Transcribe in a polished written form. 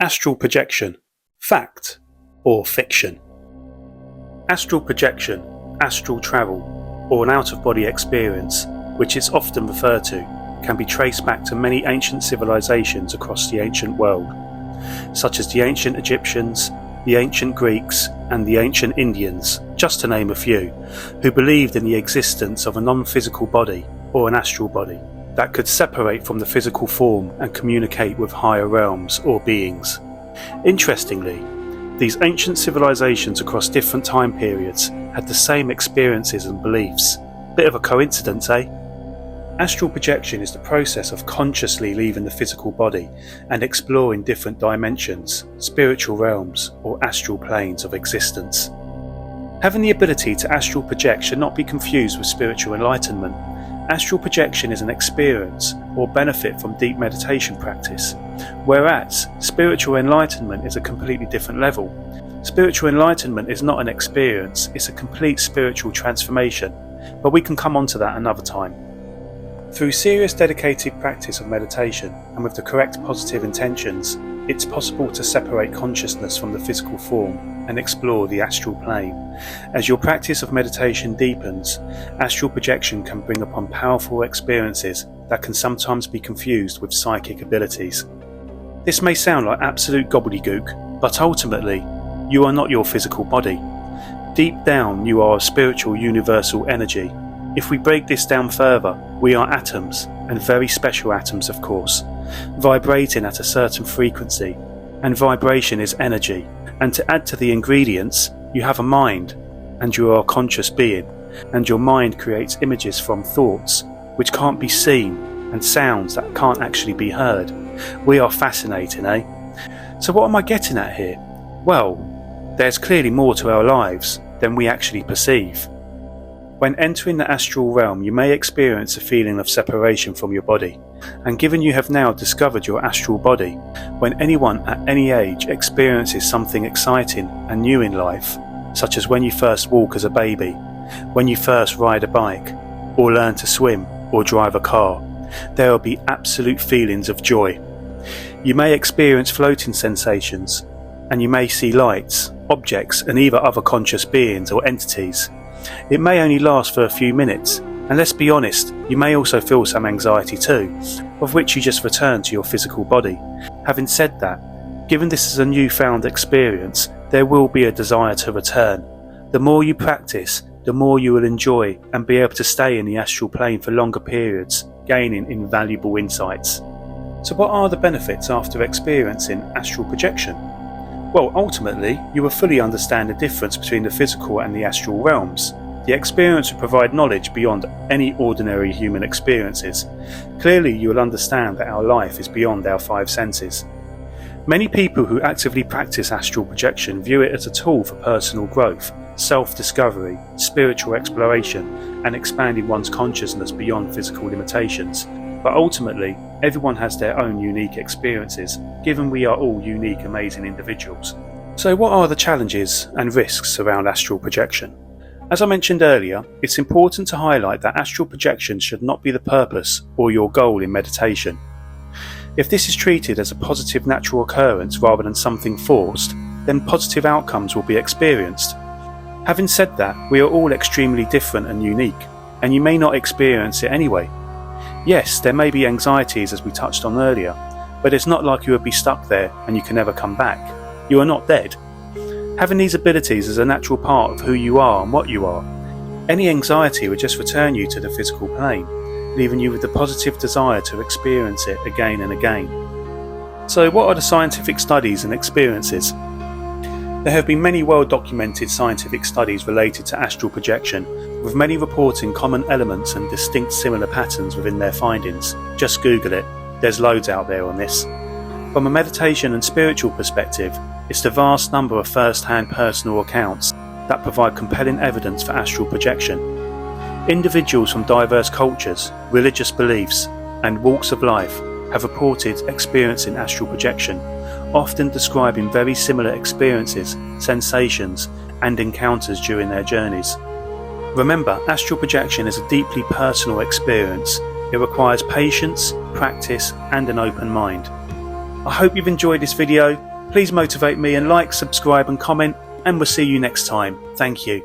Astral projection, fact or fiction? Astral projection, astral travel, or an out-of-body experience, which it's often referred to, can be traced back to many ancient civilizations across the ancient world, such as the ancient Egyptians, the ancient Greeks, and the ancient Indians, just to name a few, who believed in the existence of a non-physical body, or an astral body, that could separate from the physical form and communicate with higher realms or beings. Interestingly, these ancient civilizations across different time periods had the same experiences and beliefs. Bit of a coincidence, eh? Astral projection is the process of consciously leaving the physical body and exploring different dimensions, spiritual realms, or astral planes of existence. Having the ability to astral project should not be confused with spiritual enlightenment. Astral projection is an experience or benefit from deep meditation practice, whereas spiritual enlightenment is a completely different level. Spiritual enlightenment is not an experience, it's a complete spiritual transformation, but we can come on to that another time. Through serious dedicated practice of meditation and with the correct positive intentions, it's possible to separate consciousness from the physical form and explore the astral plane. As your practice of meditation deepens, astral projection can bring upon powerful experiences that can sometimes be confused with psychic abilities. This may sound like absolute gobbledygook, but ultimately, you are not your physical body. Deep down, you are a spiritual universal energy. If we break this down further, we are atoms, and very special atoms of course, vibrating at a certain frequency, and vibration is energy. And to add to the ingredients, you have a mind, and you are a conscious being, and your mind creates images from thoughts, which can't be seen, and sounds that can't actually be heard. We are fascinating, eh? So what am I getting at here? Well, there's clearly more to our lives than we actually perceive. When entering the astral realm, you may experience a feeling of separation from your body, and given you have now discovered your astral body, when anyone at any age experiences something exciting and new in life, such as when you first walk as a baby, when you first ride a bike, or learn to swim or drive a car, there will be absolute feelings of joy. You may experience floating sensations, and you may see lights, objects, and either other conscious beings or entities. It may only last for a few minutes, and let's be honest, you may also feel some anxiety too, of which you just return to your physical body. Having said that, given this is a newfound experience, there will be a desire to return. The more you practice, the more you will enjoy and be able to stay in the astral plane for longer periods, gaining invaluable insights. So what are the benefits after experiencing astral projection? Well, ultimately, you will fully understand the difference between the physical and the astral realms. The experience will provide knowledge beyond any ordinary human experiences. Clearly, you will understand that our life is beyond our five senses. Many people who actively practice astral projection view it as a tool for personal growth, self-discovery, spiritual exploration, and expanding one's consciousness beyond physical limitations. But ultimately, everyone has their own unique experiences, given we are all unique, amazing individuals. So what are the challenges and risks around astral projection? As I mentioned earlier, it's important to highlight that astral projection should not be the purpose or your goal in meditation. If this is treated as a positive natural occurrence rather than something forced, then positive outcomes will be experienced. Having said that, we are all extremely different and unique, and you may not experience it anyway. Yes, there may be anxieties as we touched on earlier, but it's not like you would be stuck there and you can never come back. You are not dead. Having these abilities is a natural part of who you are and what you are. Any anxiety would just return you to the physical plane, leaving you with the positive desire to experience it again and again. So what are the scientific studies and experiences? There have been many well-documented scientific studies related to astral projection, with many reporting common elements and distinct similar patterns within their findings. Just Google it, there's loads out there on this. From a meditation and spiritual perspective, it's the vast number of first-hand personal accounts that provide compelling evidence for astral projection. Individuals from diverse cultures, religious beliefs, and walks of life have reported experiencing astral projection, often describing very similar experiences, sensations, and encounters during their journeys. Remember, astral projection is a deeply personal experience. It requires patience, practice, and an open mind. I hope you've enjoyed this video. Please motivate me and like, subscribe and comment, and we'll see you next time. Thank you.